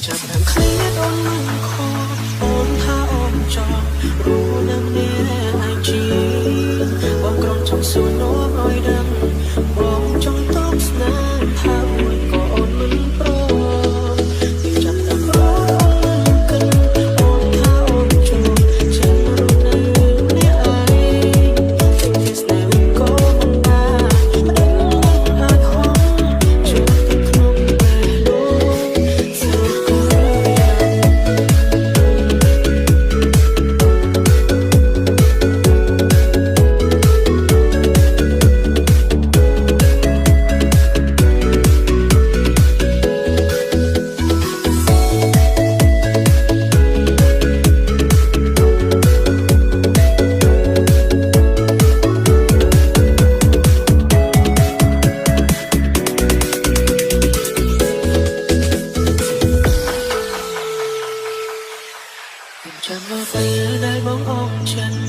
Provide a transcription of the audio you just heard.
ចាំតាមគ្នាអូននឹងខអូនថាអូនចង់รู้នៅអ្នកឯជីបងក្រុមចង់សួរនោមឲ្យដឹងបងចង់តបស្នើថាមួយក៏អូនមិនព្រមចាំតាមអូនគិតអូនថាអូនជួបចាំรู้នៅអ្នកឯងតែស្នេហ៍ក៏មិនបានអាចហងជួបទីក្នុងពេលលោកសួរក៏ចាំមកពេលដែលបងអងចិត្ត